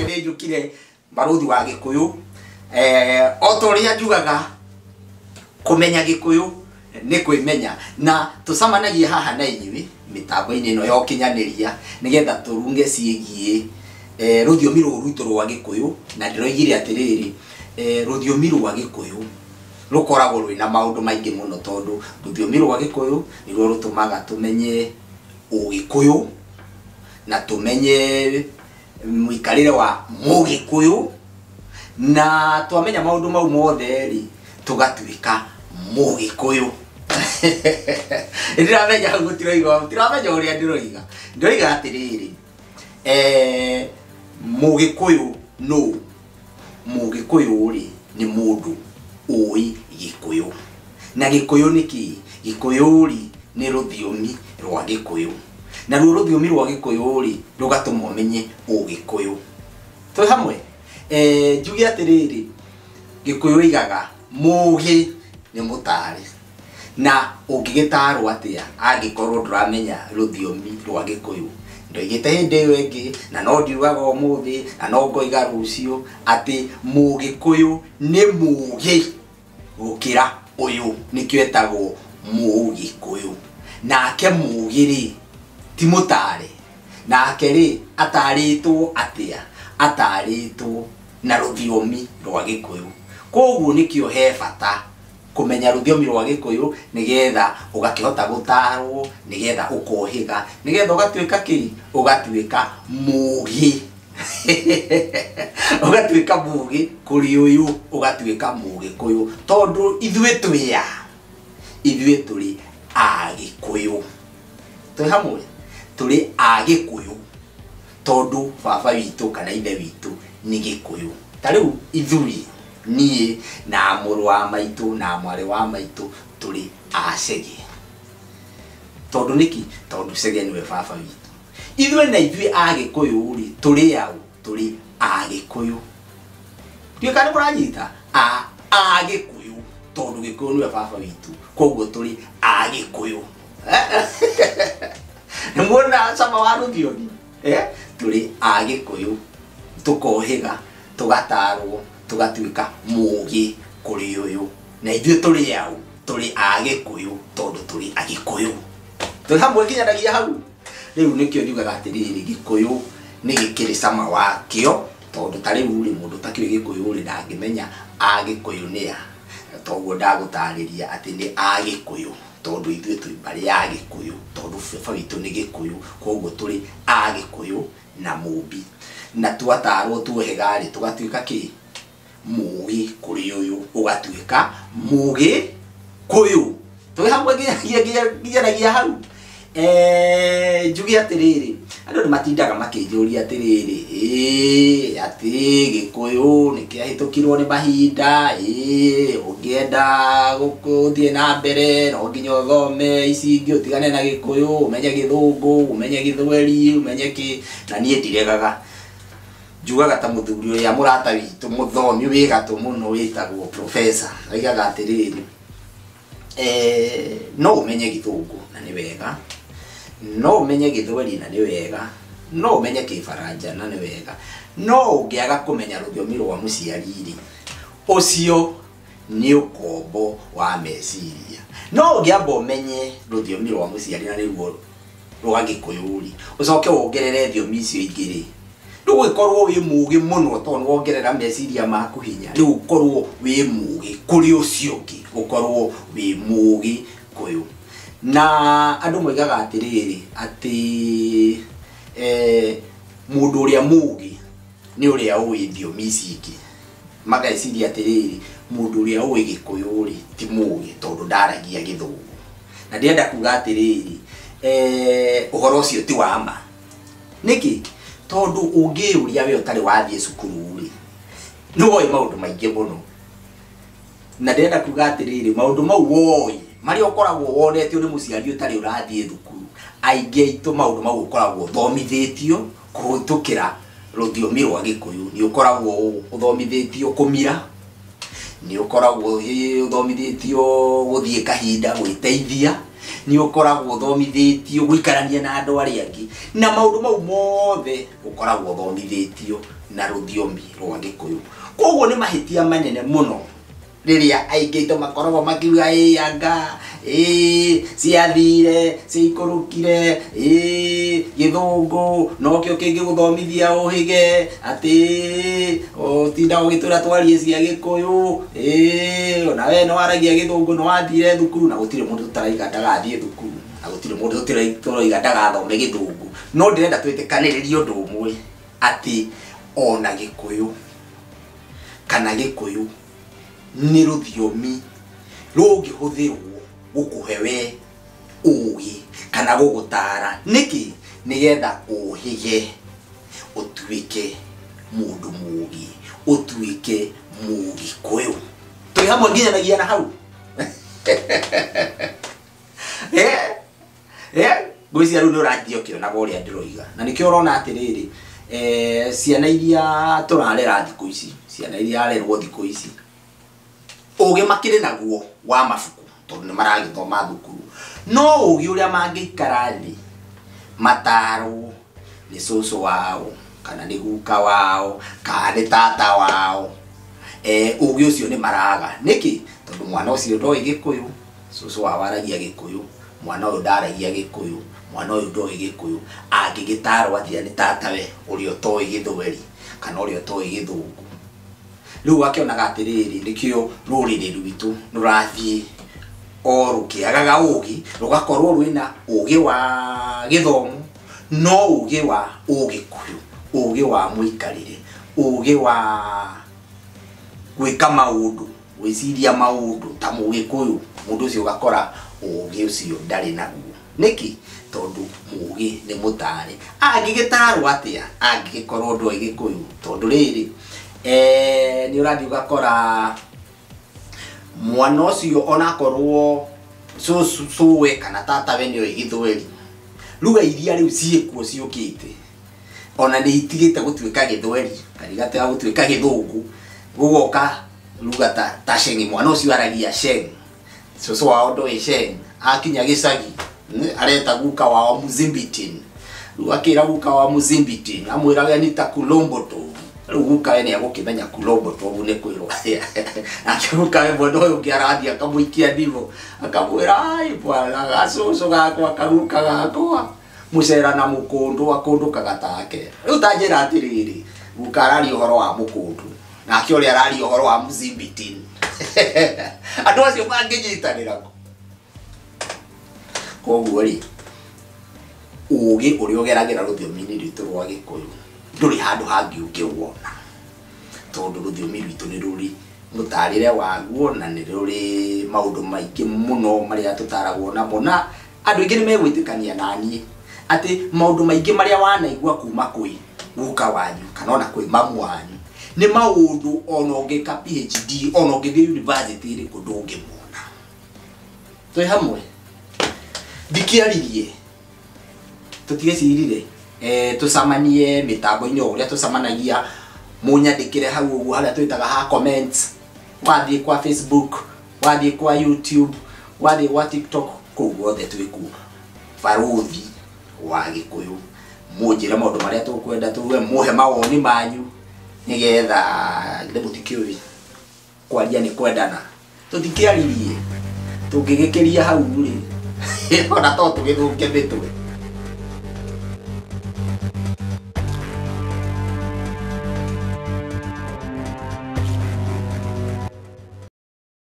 nĩ njũkire baruthi wa Gĩkũyũ o ta ũrĩa njugaga kũmenya Gĩkũyũ nĩ kwĩmenya na tũcamanagia haha na inyuĩ mĩtambo-inĩ ĩno ya ũkinyanĩria nĩgetha tũrunge ciĩgiĩ rũthiomi rũrũ rwitũ rwa Gĩkũyũ na ndĩroigire atĩrĩrĩ rũthiomi rwa Gĩkũyũ rukoragwo rwĩna maũndũ maingĩ mũno tondũ rũthiomi rwa Gĩkũyũ nĩruo rũtũmaga tũmenye Ũgĩkũyũ na tũmenye mũikarĩre wa Mũgĩkũyũ na twamenya maũndũ mau mothe rĩ tũgatuĩka Mũgĩkũyũ. Ndiramenya hau gũtiramenya ũrĩa ndĩroiga atĩrĩrĩ Mũgĩkũyũ no Mũgĩkũyũ rĩ nĩ mũndũ ũĩ Gĩkũyũ na Gĩkũyũ nĩ kĩĩ? Gĩkũyũ rĩ nĩ rũthiomi rwa Gĩkũyũ na ruo rũthiomi rwa Gĩkũyũ rĩ rũgatũma ũmenye Ũgĩkũyũ. Twĩ hamwe njuge atĩrĩrĩ Gĩkũyũ oigaga mũgĩ nĩ mũtare na ũngĩgĩtarwo atĩa angĩkorwo ndũramenya rũthiomi rwa Gĩkũyũ. Ndoigĩte hĩndĩ ĩyo ĩngĩ na no ndiugaga ũmũthĩ na no ngoiga rũciũ atĩ Mũgĩkũyũ nĩ mũgĩ gũkĩra ũyũ nĩkĩo etagwo Mũgĩkũyũ. Nake mũgĩ rĩ ti mũtare, nake rĩ atarĩtwo atĩa? Atarĩtwo na rũthiomi rwa Gĩkũyũ. Koguo nĩkĩo he bata kũmenya rũthiomi rwa Gĩkũyũ nĩgetha ũgakĩhota gũtarwo, nĩgetha ũkohĩga, nĩgetha ũgatuĩka kĩ? Ũgatuĩka mũgĩ. Ũgatuĩka mũgĩ kũrĩ ũyũ, ũgatuĩka Mũgĩkũyũ tondũ ithuĩ twĩa, ithuĩ tũrĩ Agĩkũyũ. Twĩ hamwe? Tũrĩ Agĩkũyũ tondũ baba witũ kana ithe witũ nĩ Gĩkũyũ. Ta rĩu ithuĩ niĩ na mũrũ wa maitũ na mwarĩ wa maitũ tũrĩ Acege. Tondũ nĩkĩ? Tondũ Cege nĩwe baba witũ. Ithuĩ na ithuĩ Agĩkũyũ rĩ tũrĩ aũ? Tũrĩ Agĩkũyũ. Ndiũĩ kana nĩ mũranyita? Agĩkũyũ tondũ Gĩkũyũ nĩwe baba witũ, koguo tũrĩ Agĩkũyũ. Nĩ muona cama wa rũthiomi? Tũrĩ Agĩkũyũ tũkohĩga, tũgatarwo, tũgatuĩka mũgĩ kũrĩ ũyũ. Na ithuĩ tũrĩ aũ? Tũrĩ Agĩkũyũ tondũ tũrĩ Agĩkũyũ. Twĩ hamwe nginyanagia hau? Rĩu nĩkĩo njugaga atĩrĩrĩ Gĩkũyũ nĩ gĩkĩrĩ cama wakĩo tondũ ta rĩu rĩ mũndũ ũtakĩrĩ Gĩkũyũ rĩ ndangĩmenya Agĩkũyũ nĩ a. Toguo ndagũtarĩria atĩ nĩ Agĩkũyũ tondũ ithuĩ twĩ mbarĩ ya Gĩkũyũ tondũ baba witũ nĩ Gĩkũyũ, koguo tũrĩ Agĩkũyũ na mũmbi. Na twatarwo tuohĩga rĩ tũgatuĩka kĩ? Mũgĩ kũrĩ ũyũ, ũgatuĩka Mũgĩkũyũ. Twĩ hamwe nginyanagia hau? Njuge atĩrĩrĩ andũ nĩ matindaga makĩnjũria atĩrĩrĩ atĩ Gĩkũyũ nĩ kĩahĩtũkirwo nĩ mahinda, ũngĩenda gũthiĩ na mbere no nginya ũthome ici ingĩ ũtigane na Gĩkũyũ, ũmenye Gĩthũngũ, ũmenye Gĩthweri, ũmenye kĩ. Na niĩ ndiregaga, njugaga ta mũthuri ũrĩa mũrata witũ mũthomi wĩ gatũ mũno wĩtagwo Professor oigaga atĩrĩrĩ no ũmenye Gĩthũngũ na nĩ wega, no ũmenye Gĩthweri na nĩ wega, no ũmenye Kĩbaranja na nĩ wega, no ũngĩaga kũmenya rũthiomi rwa mũciari rĩ ũcio nĩ ũkombo wa meciria. No ũngĩamba ũmenye rũthiomi rwa mũciari na nĩruo rwa Gĩkũyũ rĩ ũcoke wongerere thiomi icio ingĩ rĩ ndũgũkorwo wĩ mũgĩ mũno tondũ wongerera meciria maku hinya, rĩu ũkorwo wĩ mũgĩ kũrĩ ũcio ũngĩ, ũkorwo wĩ Mũgĩkũyũ. Na andũ moigaga atĩrĩrĩ atĩ mũndũ ũrĩa mũgĩ nĩ ũrĩa ũĩ thiomi ici ingĩ. Mageciria atĩrĩrĩ mũndũ ũrĩa ũĩ Gĩkũyũ rĩ ti mũgĩ tondũ ndaragia Gĩthũngũ. Na ndĩrenda kuga atĩrĩrĩ ũhoro ũcio ti wa ma. Nĩkĩ? Tondũ ũngĩũria we ũtarĩ wathiĩ cukuru rĩ nĩ woĩ maũndũ maingĩ mũno. Na ndĩrenda kuga atĩrĩrĩ maũndũ mau woĩ marĩa ũkoragwo wonetio nĩ mũciari ũtarĩ ũrathiĩ thukuru, aingĩ aitũ maũndũ mau ũkoragwo ũthomithĩtio kũhĩtũkĩra rũthiomi rwa Gĩkũyũ. Nĩ ũkoragwo ũthomithĩtio kũmira, nĩ ũkoragwo ũthomithĩtio gũthiĩ kahinda gwĩteithia, ni ukoragwo thomithitio guikarania na andu ari angi na maundu mau mothe ukoragwo thomithitio na ruthiomi rwa Gikuyu koguo ni mahitia manene muno riria aingiito makoragwo makiuga anga ciathire ciikurukire githungu no kio kingi guthomithia uhige ati tinda ugitura twarie cia Gikuyu ona we no aragia githungu no athire thukuru na gutire mundu tutaraiga ndagathie thukuru na gutire mundu tutaraiga ndagathome githungu no ndirenda twitikaniririe undu umwe ati ona Gikuyu kana Gikuyu ni ruthiomi rungihuthirwo gukuhe we ugi kana gugutara niki nigetha uhige utuike mundu mugi utuike Mugikuyu tui hamwe nginyanagia na hau gwiciria riu ni urathio kio na goria ndiroiga na nikio urona atiriri ciana iria turarera thiku ici ciana iria arerwo thiku ici ugi makire naguo wa mabuku tondu ni maragithoma thukuru no ugi uria mangiikara thi mataro ni cucu wao kana ni guka wao kana ni tata wao ugi ucio ni maraga niki tondu mwana ucio ndoi Gikuyu cucu wao aragia Gikuyu mwana uyu ndaragia Gikuyu mwana uyu ndoi Gikuyu angigitarwo atia ni tata we uri otoi Githweri kana uri otoi Githungu riu akionaga atiriri nikio ruriri rwitu nurathie o rukiagaga ugi rugakorwo rwina ugi wa githomo no ugi wa Ugikuyu ugi wa muikarire ugi wa gwika maundu gwiciria maundu ta Mugikuyu mundu ucio ugakora ugi ucio ndari naguo niki tondu mugi ni mutari angigitarwo atia angigikorwo ndoi Gikuyu tondu riri ni urathi ugakora mwana ucio ona korwo suwe kana tata we ni Githweri ruga iria riu ciekuo ciukite ona ni itigite gutuika Githweri karigate ya gutuika Githungu gugoka ruga ta Shengi mwana ucio aragia Sheng cucu wao ndoi Sheng akinya gicagi areta guka wao Muzimbitin ruga kira guka wa Muzimbitin amwiraga ni ta Kulomboto ruguka ene agukimenya Kulomboto bune kwirwa akiruka we bondo uyu kiarathi akamuikia ndivo akamwira ai bwana gacucu gakwa akaruka gakwa mucera na mukundu akundukaga take riu tanjira atiriri gukarari uhoro wa mukundu na akiori arari uhoro wa Muzimbitin andu acio manginyitanira koguo ri ugi uri ugeragira ruthiomi-ini rwitu rwa Gikuyu nduri handu hangi ungiwona tondu ruthiomi rwitu ni ruri mutarire waguo na ni ruri maundu maingi muno maria tutaragwo namo na andu ingi ni megwitikania nani ati maundu maingi maria wanaigua kuma kwi guka wanyu kana ona kwi mamu wanyu ni maundu ona ungika PhD ona ungithie university ri kundu ungimona tui hamwe dikiaririe tutigecirire tusamanie mitambo-ini uria tusamanagia munyandikire hau uguo haria twitaga ha comments wathie kwa Facebook wathie kwa YouTube wathie kwa TikTok koguo othe twiku baruthi wa Gikuyu munjira maundu maria tukwenda tuwe muhe mawoni manyu nigetha ndebutikiwi kwaria ni kwendana tutikiaririe tungigikiria hau ri ona to tugithuke mitwe